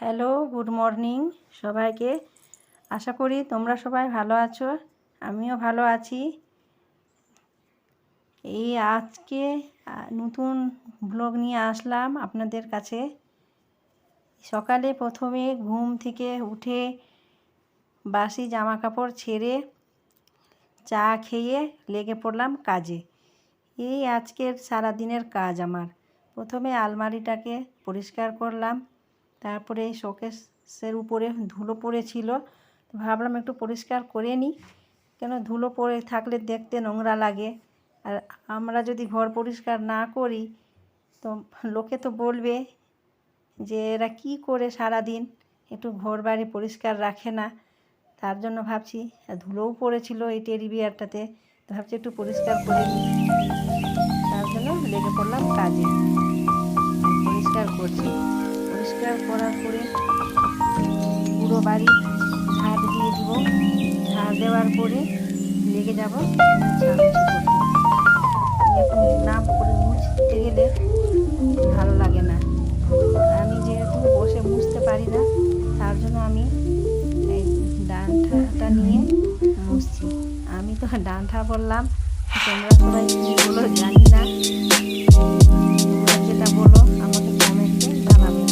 Hello, good morning সবাইকে। আশা করি তোমরা সবাই ভালো আছো, আমিও ভালো আছি। এই আজকে নতুন ব্লগ নিয়ে আসলাম আপনাদের কাছে। সকালে প্রথমে ঘুম থেকে উঠে বাসি জামা কাপড় ছেড়ে চা খেয়ে লেগে পড়লাম কাজে। এই আজকের সারাদিনের কাজ আমার। প্রথমে আলমারিটাকে পরিষ্কার করলাম, তারপরে শোকেসের উপরে ধুলো পড়েছিল, ভাবলাম একটু পরিষ্কার করে নিই, কেন ধুলো পড়ে থাকলে দেখতে নোংরা লাগে। আর আমরা যদি ঘর পরিষ্কার না করি তো লোকে তো বলবে যে এরা কী করে সারাদিন একটু ঘর বাড়ি পরিষ্কার রাখে না। তার জন্য ভাবছি, ধুলোও পড়েছিল এই টেডি বিয়ারটাতে, তো ভাবছি একটু পরিষ্কার করে নিই। তার জন্য লেগে পড়লাম কাজে, পরিষ্কার করছি। পরিষ্কার করার পরে পুরো বাড়ি ঝাড় দিয়ে দিব। ঝাড় দেওয়ার পরে লেগে যাব মুছামুছি করতে। একটু না করে মুছতে গেলে ভালো লাগে না। আমি যেহেতু বসে মুছতে পারি না, তার জন্য আমি এই ডান্ঠাটা নিয়ে মুছছি। আমি তো ডান্ঠা বললাম, তোমরা সবাই কী বলো জানি না। তোমরা যেটা বলো আমাকে কমেন্টে জানাবে।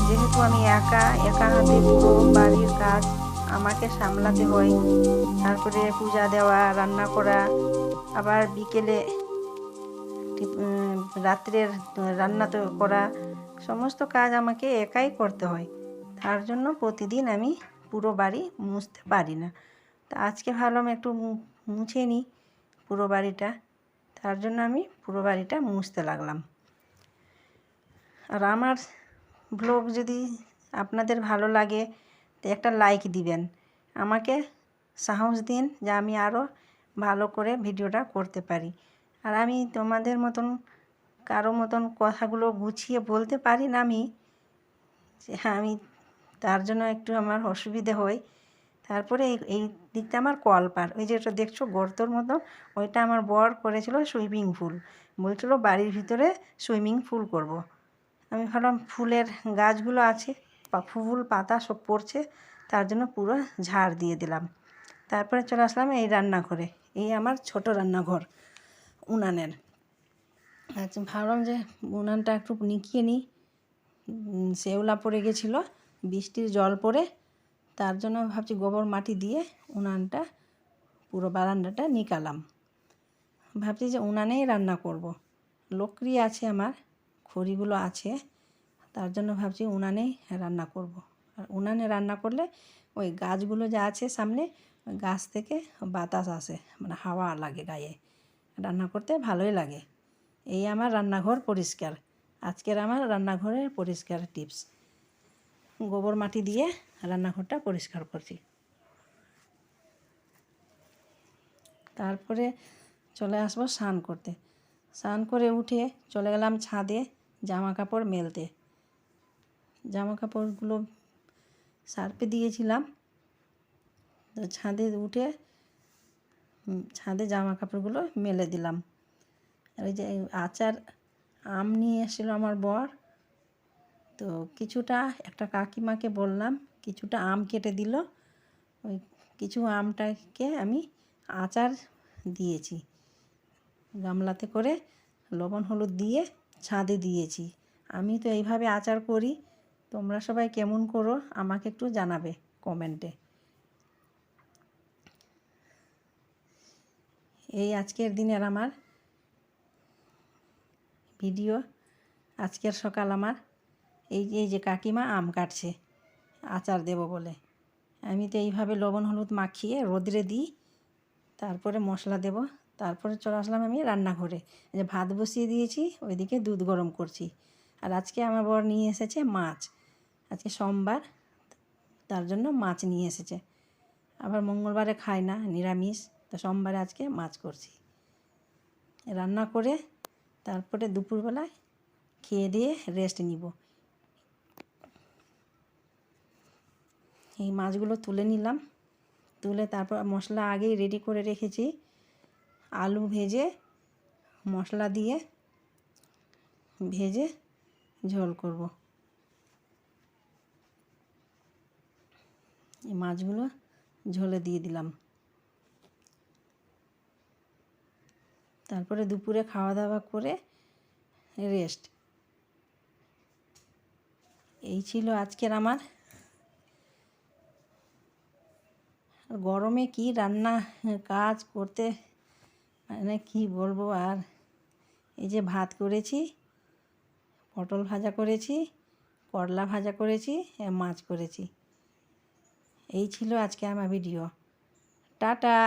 যেহেতু আমি একা হাতে পুরো বাড়ির কাজ আমাকে সামলাতে হয়। তারপরে পূজা দেওয়া, রান্না করা, আবার বিকেলে রাত্রের রান্না তো করা, সমস্ত কাজ আমাকে একাই করতে হয়। তার জন্য প্রতিদিন আমি পুরো বাড়ি মুছতে পারি না। তা আজকে ভাবলাম একটু মুছে নিই পুরো বাড়িটা। তার জন্য আমি পুরো বাড়িটা মুছতে লাগলাম। আর আমার ব্লগ যদি আপনাদের ভালো লাগে তো একটা লাইক দিবেন, আমাকে সাহস দিন যে আমি আরও ভালো করে ভিডিওটা করতে পারি। আর আমি তোমাদের মতন কারো মতন কথাগুলো গুছিয়ে বলতে পারি না। আমি তার জন্য একটু আমার অসুবিধে হয়। তারপরে এই দিকটা আমার কলপার, ওই যেটা দেখছো গর্তর মতো, ওইটা আমার বর করেছিল সুইমিং পুল। বলছিল বাড়ির ভিতরে সুইমিং পুল করব। আমি ভাবলাম ফুলের গাছগুলো আছে, ফুল পাতা সব পড়ছে, তার জন্য পুরো ঝাড় দিয়ে দিলাম। তারপরে চলে আসলাম এই রান্নাঘরে। এই আমার ছোট রান্নাঘর উনানের। আচ্ছা, ভাবলাম যে উনানটা একটু নিকিয়ে নিই। শেওলা পড়ে গেছিলো বৃষ্টির জল পড়ে, তার জন্য ভাবছি গোবর মাটি দিয়ে উনানটা পুরো বারান্দাটা নিকালাম। ভাবছি যে উনানেই রান্না করব। লকড়ি আছে আমার, খড়িগুলো আছে, তার জন্য ভাবছি উনানেই রান্না করব। আর উনানে রান্না করলে ওই গাছগুলো যা আছে সামনে, ওই গাছ থেকে বাতাস আসে, মানে হাওয়া লাগে গায়ে, রান্না করতে ভালোই লাগে। এই আমার রান্নাঘর পরিষ্কার। আজকের আমার রান্নাঘরের পরিষ্কার টিপস। গোবর মাটি দিয়ে রান্নাঘরটা পরিষ্কার করছি। তারপরে চলে আসবো স্নান করতে। স্নান করে উঠে চলে গেলাম ছাদে জামা কাপড় মেলতে। জামা কাপড়গুলো সার্ফে দিয়েছিলাম, তো ছাদে উঠে ছাদে জামা কাপড়গুলো মেলে দিলাম। আর ওই যে আচার আম নিয়ে এসেছিলো আমার বর, তো কিছুটা একটা কাকিমাকে বললাম, কিছুটা আম কেটে দিল। ওই কিছু আমটাকে আমি আচার দিয়েছি, গামলাতে করে লবণ হলুদ দিয়ে ছাদে দিয়েছি। আমি তো এইভাবে আচার করি, তোমরা সবাই কেমন করো আমাকে একটু জানাবে কমেন্টে। এই আজকের দিনের আমার ভিডিও। আজকের সকাল আমার এই যে কাকিমা আম কাটছে আচার দেব বলে। আমি তো এইভাবে লবণ হলুদ মাখিয়ে রোদ্রে দিই, তারপরে মশলা দেব। তারপরে চলে আসলাম আমি রান্নাঘরে। যে ভাত বসিয়ে দিয়েছি, ওইদিকে দুধ গরম করছি। আর আজকে আমার বর নিয়ে এসেছে মাছ। আজকে সোমবার, তার জন্য মাছ নিয়ে এসেছে। আবার মঙ্গলবারে খায় না, নিরামিষ, তো সোমবারে আজকে মাছ করছি। রান্না করে তারপরে দুপুরবেলায় খেয়ে দিয়ে রেস্ট নিব। এই মাছগুলো তুলে নিলাম, তুলে তারপর মশলা আগেই রেডি করে রেখেছি। আলু ভেজে মশলা দিয়ে ভেজে ঝোল করব। এই মাছগুলো ঝোলে দিয়ে দিলাম। তারপরে দুপুরে খাওয়া দাওয়া করে রেস্ট। এই ছিল আজকের আমার। গরমে কি রান্না কাজ করতে, মানে কি বলবো আর। এই যে ভাত করেছি, পটল ভাজা করেছি, করলা ভাজা করেছি, মাছ করেছি। এই ছিল আজকে আমার ভিডিও। টাটা।